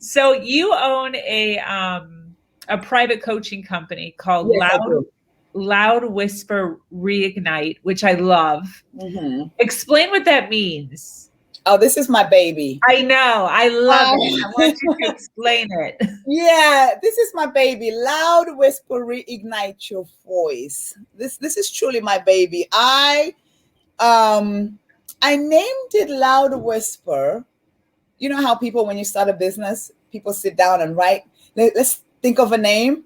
So you own a private coaching company called Yes, I do. Loud Whisper Reignite, which I love. Mm-hmm. Explain what that means. Oh, this is my baby. I know. I love it. I want you to Uh, explain it. yeah, this is my baby. Loud Whisper Reignite Your Voice. This is truly my baby. Um I named it Loud Whisper. You know how people, when you start a business, people sit down and write. Let's think of a name.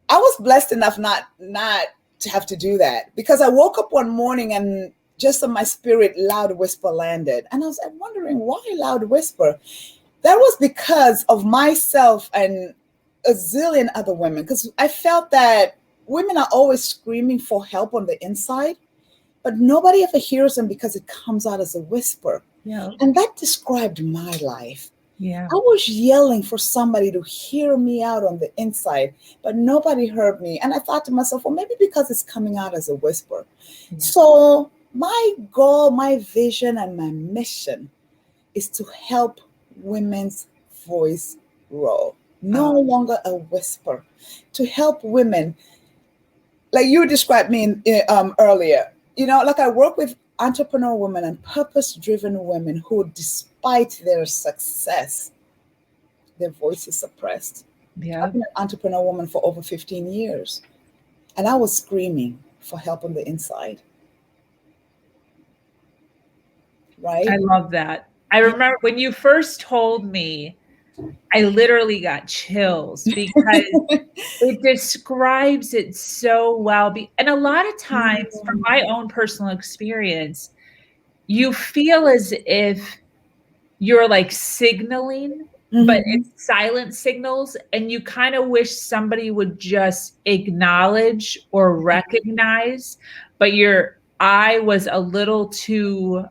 I was blessed enough not to have to do that, because I woke up one morning and just in my spirit, Loud Whisper landed, and I was wondering why Loud Whisper. That was because of myself and a zillion other women, because I felt that women are always screaming for help on the inside, but nobody ever hears them because it comes out as a whisper. Yeah. And that described my life. Yeah. I was yelling for somebody to hear me out on the inside, but nobody heard me. And I thought to myself, well, maybe because it's coming out as a whisper. Yeah. So my goal, my vision, and my mission is to help women's voice grow. No longer a whisper. To help women, like you described me earlier. You know, like I work with entrepreneur women and purpose-driven women who, despite their success, their voice is suppressed. Yeah. I've been an entrepreneur woman for over 15 years, and I was screaming for help on the inside. Right? I love that. I remember when you first told me, I literally got chills because it describes it so well. And a lot of times, from my own personal experience, you feel as if you're like signaling, but it's silent signals, and you kind of wish somebody would just acknowledge or recognize, but your eye was a little too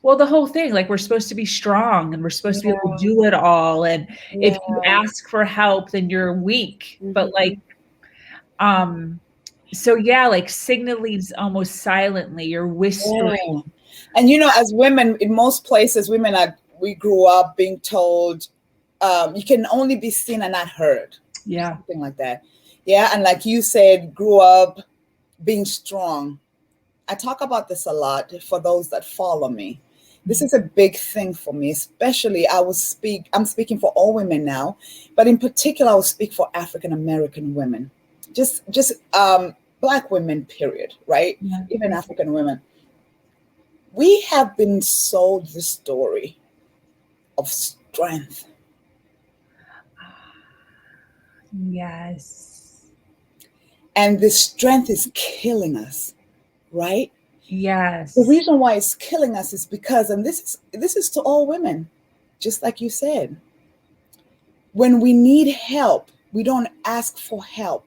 well, the whole thing, like we're supposed to be strong and we're supposed to be able to do it all. And if you ask for help, then you're weak. But like, so yeah, like signaling almost silently, you're whispering. Yeah. And you know, as women, in most places, we grew up being told you can only be seen and not heard. Yeah. Something like that. Yeah. And like you said, grew up being strong. I talk about this a lot for those that follow me. This is a big thing for me, especially I'm speaking for all women now, but in particular, I will speak for African American women, just Black women, period, right? Yeah. Even African women. We have been sold the story of strength. Yes. And this strength is killing us, right? Yes. The reason why it's killing us is because, and this is to all women, just like you said, when we need help, we don't ask for help.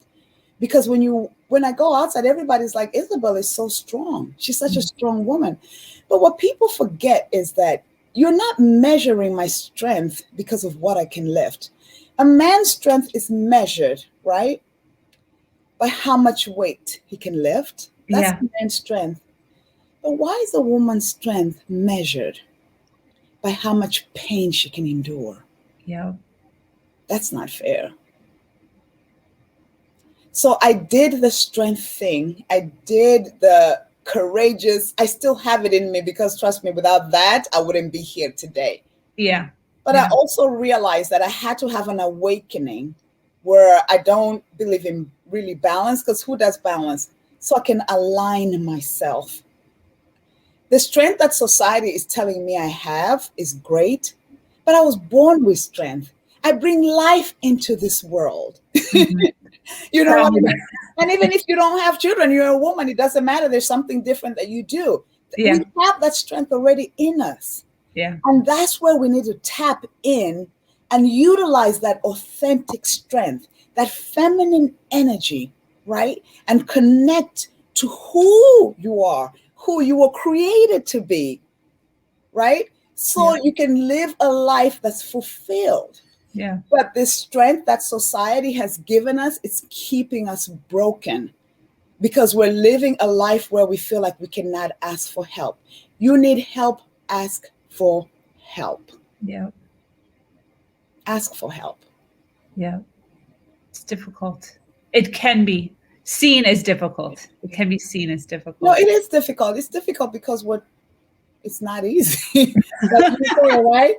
Because when I go outside, everybody's like, Isabel is so strong. She's such a strong woman. But what people forget is that you're not measuring my strength because of what I can lift. A man's strength is measured, right, by how much weight he can lift. That's a man's strength. But why is a woman's strength measured by how much pain she can endure? Yeah. That's not fair. So I did the strength thing. I did the courageous. I still have it in me because, trust me, without that, I wouldn't be here today. Yeah. But I also realized that I had to have an awakening where I don't believe in really balance, because who does balance? So I can align myself. The strength that society is telling me I have is great, but I was born with strength. I bring life into this world. You know what I mean? And even if you don't have children, you're a woman, it doesn't matter. There's something different that you do. Yeah. We have that strength already in us. Yeah. And that's where we need to tap in and utilize that authentic strength, that feminine energy, right? And connect to who you are, who you were created to be, right? So you can live a life that's fulfilled. Yeah. But this strength that society has given us, it's keeping us broken because we're living a life where we feel like we cannot ask for help. You need help, ask for help. Yeah. Ask for help. Yeah. It's difficult. It can be seen as difficult. It can be seen as difficult. No, it is difficult. It's difficult because it's not easy. Like you say, right?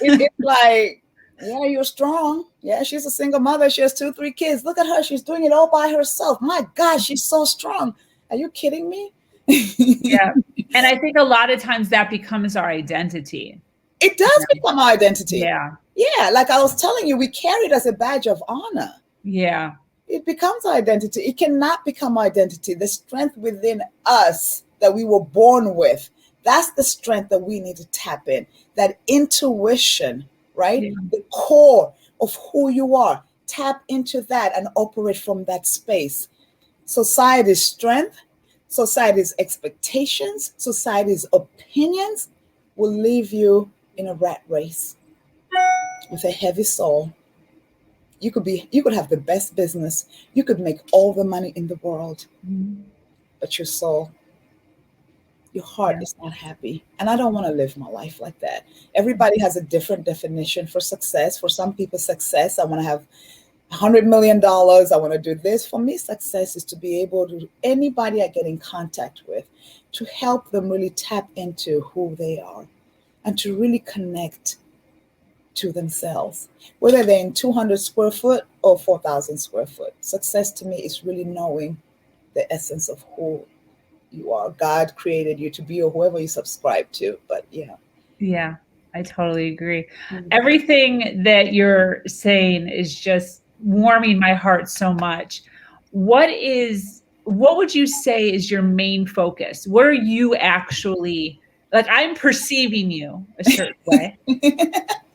It's like, yeah, you're strong. Yeah, she's a single mother. She has 2-3 kids. Look at her. She's doing it all by herself. My God, she's so strong. Are you kidding me? Yeah. And I think a lot of times that becomes our identity. It does become our identity. Yeah. Yeah. Like I was telling you, we carry it as a badge of honor. Yeah. It becomes our identity. It cannot become our identity. The strength within us that we were born with, that's the strength that we need to tap in. That intuition, right? Yeah. The core of who you are. Tap into that and operate from that space. Society's strength, society's expectations, society's opinions will leave you in a rat race with a heavy soul. You could have the best business. You could make all the money in the world, but your soul, your heart is not happy. And I don't want to live my life like that. Everybody has a different definition for success. For some people, success, I want to have $100 million. I want to do this. For me, success is to be able to, anybody I get in contact with, to help them really tap into who they are and to really connect to themselves, whether they're in 200 square foot or 4,000 square foot. Success to me is really knowing the essence of who you are. God created you to be, or whoever you subscribe to. But yeah. Yeah, I totally agree. Everything that you're saying is just warming my heart so much. What would you say is your main focus? What are you actually, like, I'm perceiving you a certain way.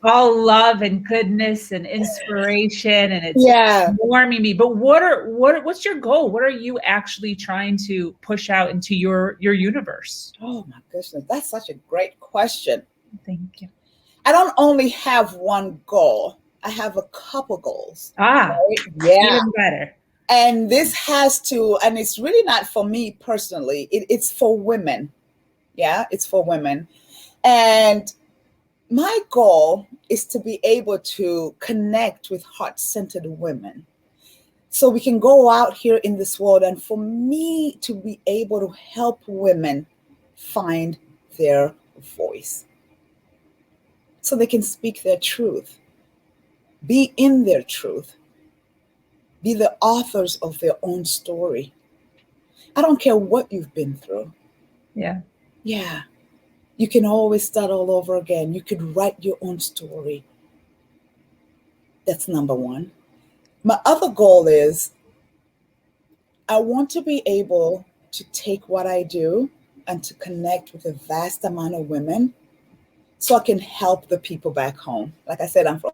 All love and goodness and inspiration, and it's warming me. But what's your goal? What are you actually trying to push out into your universe? Oh my goodness, that's such a great question. Thank you. I don't only have one goal. I have a couple goals. Right? Yeah. Even better. And this has to, and it's really not for me personally. It's for women. Yeah, it's for women. And my goal is to be able to connect with heart-centered women so we can go out here in this world, and for me to be able to help women find their voice so they can speak their truth, be in their truth, be the authors of their own story. I don't care what you've been through. Yeah. Yeah. You can always start all over again. You could write your own story. That's number one. My other goal is I want to be able to take what I do and to connect with a vast amount of women so I can help the people back home. Like I said, I'm from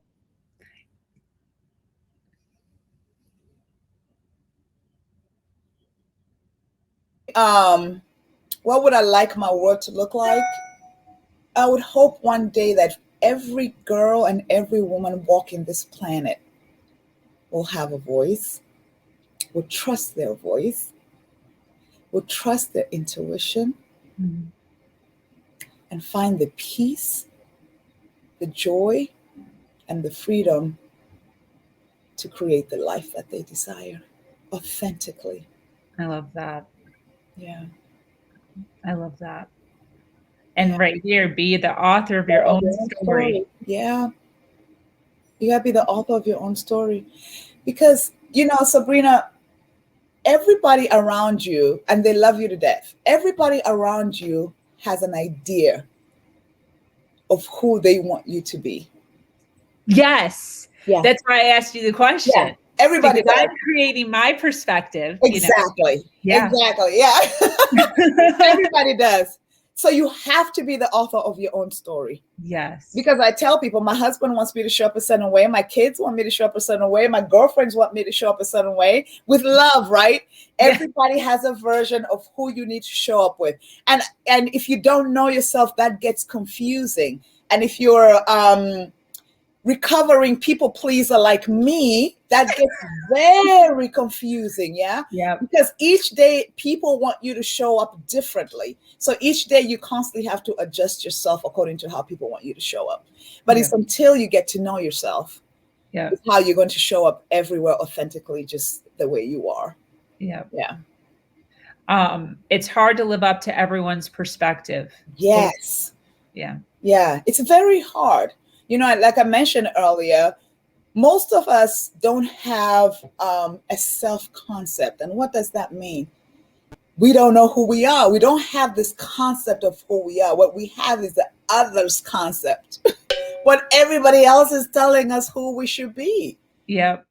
what would I like my world to look like? I would hope one day that every girl and every woman walking this planet will have a voice, will trust their voice, will trust their intuition, and find the peace, the joy, and the freedom to create the life that they desire authentically. I love that. Yeah. I love that. And right here, be the author of your own story. Yeah. You gotta be the author of your own story. Because, Sabrina, everybody around you, and they love you to death, everybody around you has an idea of who they want you to be. Yes. Yeah. That's why I asked you the question. Yeah. Everybody does. I'm creating my perspective. Exactly. Yeah. Exactly. Yeah. Everybody does. So you have to be the author of your own story. Yes. Because I tell people, my husband wants me to show up a certain way. My kids want me to show up a certain way. My girlfriends want me to show up a certain way with love, right? Yeah. Everybody has a version of who you need to show up with. And if you don't know yourself, that gets confusing. And if you're recovering people pleaser like me, that gets very confusing. Yeah. Because each day people want you to show up differently. So each day you constantly have to adjust yourself according to how people want you to show up. But it's until you get to know yourself, it's how you're going to show up everywhere authentically, just the way you are. Yeah. Yeah. It's hard to live up to everyone's perspective. Yes. Yeah. Yeah. It's very hard. You know, like I mentioned earlier, most of us don't have a self-concept. And what does that mean? We don't know who we are. We don't have this concept of who we are. What we have is the other's concept. What everybody else is telling us who we should be. Yeah.